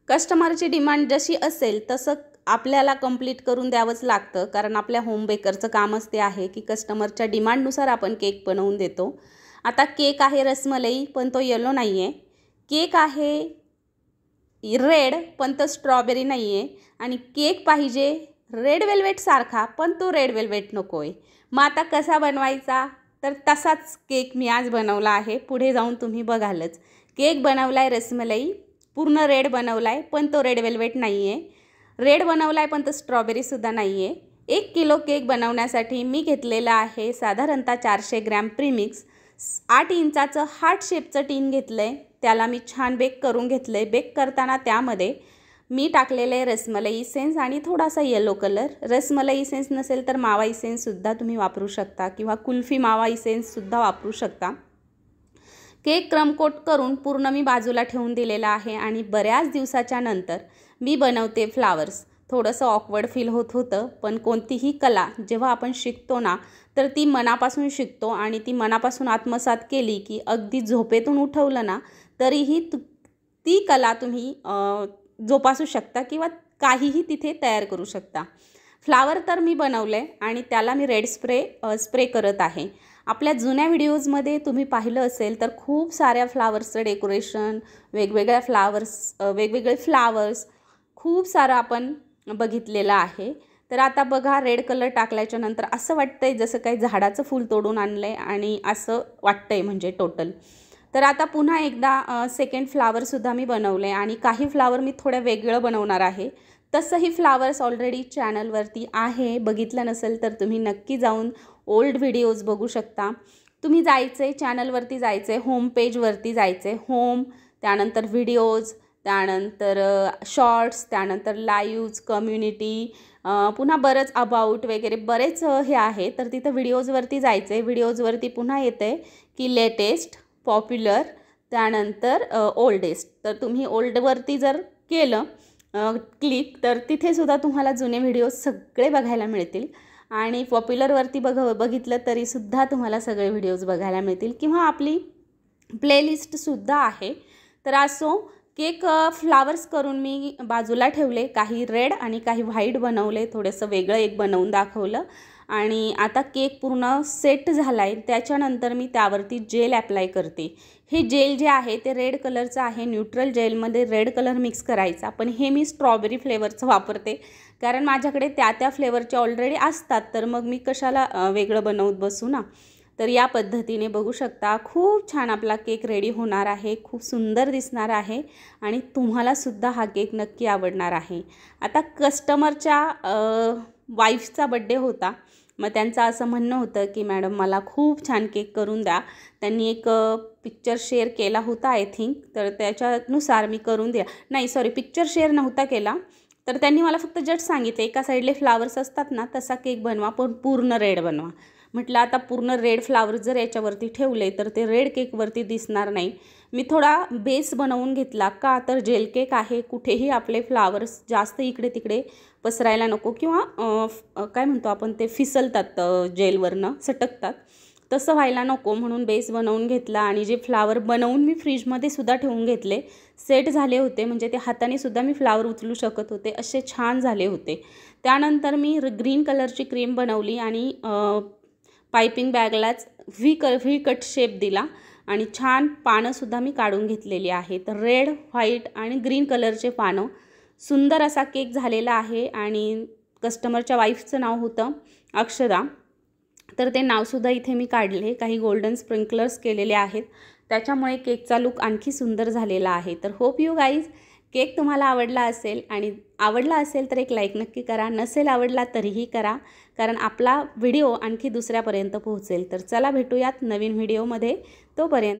कस्टमरची demand जशी असेल तसं आपल्याला कंप्लीट करून द्यावंच लागतं, कारण आपल्या होम बेकरचं कामच ते आहे की कस्टमरच्या डिमांडनुसार आपण केक बनवून देतो। आता केक आहे रसमलाई, पण तो येलो नाही आहे। केक आहे रेड, पण तो स्ट्रॉबेरी नाही आहे। आणि केक पाहिजे रेड वेल्वेट सारखा, पण तो रेड वेल्वेट नको आहे। मग आता कसा बनवायचा? तर तसाच केक मी आज बनवला आहे, पुढे जाऊन तुम्ही बघालच। केक बनवला आहे रसमलाई, पूर्ण रेड बनवला आहे, पण तो रेड वेल्वेट नाही आहे। रेड बनवला आहे, पण तो स्ट्रॉबेरीसुद्धा नाही आहे। 1 किलो केक बनवण्यासाठी मी घेतलेला आहे साधारणतः 400 ग्रॅम प्रीमिक्स। 8 इंचाचं हार्ट शेपचं टीन घेतलं आहे, त्याला मी छान बेक करून घेतलं आहे। बेक करताना त्यामध्ये मी टाकलेलं आहे रसमलाई इसेन्स आणि थोडासा येलो कलर। रसमलाई इसेन्स नसेल तर मावा इसेन्ससुद्धा तुम्ही वापरू शकता, किंवा कुल्फी मावा इसेन्ससुद्धा वापरू शकता। केक क्रम कोट करून पूर्ण मी बाजूला ठेवून दिलेला आहे। आणि बऱ्याच दिवसाच्या नंतर मी बनवते फ्लावर्स। थोडंसं ऑकवर्ड फील होत होतं, पण कोणतीही कला जेव्हा आपण शिकतो ना, तर ती मनापासून शिकतो आणि ती मनापासून आत्मसात केली की अगदी झोपेतून उठवलं ना तरीही ती कला तुम्ही जोपासू शकता किंवा काहीही तिथे तयार करू शकता। फ्लावर तर मी बनवले आणि त्याला मी रेड स्प्रे करत आहे। आपल्या जुन्या व्हिडिओजमध्ये तुम्ही पाहिलं असेल तर खूप साऱ्या फ्लावर्सचं डेकोरेशन, वेगवेगळे फ्लावर्स खूप सारं आपण बघितलेलं आहे। तर आता बघा, रेड कलर टाकल्याच्या नंतर असं वाटतंय जसं काही झाडाचं फूल तोडून आणलंय आणि असं वाटतंय म्हणजे टोटल। तर आता पुन्हा एकदा सेकंड फ्लावरसुद्धा मी बनवले आणि काही फ्लावर मी थोडं वेगळं बनवणार आहे। तसंही फ्लावर्स ऑलरेडी चॅनलवरती आहे, बघितलं नसेल तर तुम्ही नक्की जाऊन ओल्ड व्हिडिओज बघू शकता। तुम्ही जायचे चॅनलवरती, जायचे होम पेजवरती, जायचे होम, त्यानंतर व्हिडिओज, त्यानंतर शॉर्ट्स, त्यानंतर लाईव्ज, कम्युनिटी, पुन्हा बरंच अबाउट वगैरे बरेच हे आहे। तर तिथं व्हिडिओजवरती जायचे। व्हिडिओजवरती पुन्हा येते की लेटेस्ट, पॉप्युलर, त्यानंतर ओल्डेस्ट। तर तुम्ही ओल्डवरती जर केलं क्लिक तर तिथे सुद्धा तुम्हाला जुने व्हिडिओज सगळे बघायला मिळतील। आणि पॉप्युलरवरती बघितलं तरीसुद्धा तुम्हाला सगळे व्हिडिओज बघायला मिळतील, किंवा आपली प्लेलिस्टसुद्धा आहे। तर असो, केक फ्लावर्स करून मी बाजूला ठेवले, काही रेड आणि काही व्हाईट बनवले, थोडंसं वेगळं एक बनवून दाखवलं। आणि आता केक पूर्ण सेट झाला आहे, त्याच्यानंतर मी त्यावरती जेल ॲप्लाय करते। हे जेल जे आहे ते रेड कलरचं आहे। न्यूट्रल जेलमध्ये रेड कलर मिक्स करायचा, पण हे मी स्ट्रॉबेरी फ्लेवरचं वापरते, कारण माझ्याकडे त्या फ्लेवरचे ऑलरेडी असतात, तर मग मी कशाला वेगळं बनवत बसू ना। तर या पद्धतीने बघू शकता, खूप छान आपला केक रेडी होणार आहे, खूप सुंदर दिसणार आहे आणि तुम्हालासुद्धा हा केक नक्की आवडणार आहे। आता कस्टमरच्या वाईफचा बड्डे होता, मग त्यांचं असं म्हणणं होतं की मॅडम मला खूप छान केक करून द्या। त्यांनी एक पिक्चर शेअर केला होता आय थिंक, तर त्याच्यानुसार मी करून द्या, नाही सॉरी, पिक्चर शेअर नव्हता केला। तर त्यांनी मला फक्त जस्ट सांगितलं एका साईडले फ्लावर्स असतात ना तसा केक बनवा, पण पूर्ण रेड बनवा। म्हटलं आता पूर्ण रेड फ्लावर जर याच्यावरती ठेवले तर ते रेड केकवरती दिसणार नाही। मी थोडा बेस बनवून घेतला, का तर जेल केक आहे, कुठेही आपले फ्लावर्स जास्त इकडे तिकडे पसरायला नको, किंवा काय म्हणतो आपण ते फिसलतात, जेलवरनं सटकतात, तसं व्हायला नको म्हणून बेस बनवून घेतला। आणि जे फ्लावर बनवून मी फ्रीजमध्ये सुद्धा ठेवून घेतले, सेट झाले होते, म्हणजे ते हाताने सुद्धा मी फ्लावर उचलू शकत होते, असे छान झाले होते। त्यानंतर मी ग्रीन कलरची क्रीम बनवली आणि पायपिंग बॅगलाच व्ही कट शेप दिला आणि छान पानंसुद्धा मी काढून घेतलेली आहे। तर रेड, व्हाईट आणि ग्रीन कलरचे पानं, सुंदर असा केक झालेला आहे। आणि कस्टमरच्या वाईफचं नाव होतं अक्षदा, तर ते नावसुद्धा इथे मी काढले, काही गोल्डन स्प्रिंकलर्स केलेले आहेत, त्याच्यामुळे केकचा लुक आणखी सुंदर झालेला आहे। तर होप यू गाईज केक तुम्हाला आवडला असेल, आणि आवडला असेल तर एक लाईक नक्की करा, नसेल आवडला तरीही करा, कारण आपला व्हिडिओ आणखी दुसऱ्यापर्यंत पोहोचेल। तर चला भेटूयात नवीन व्हिडिओमध्ये, तोपर्यंत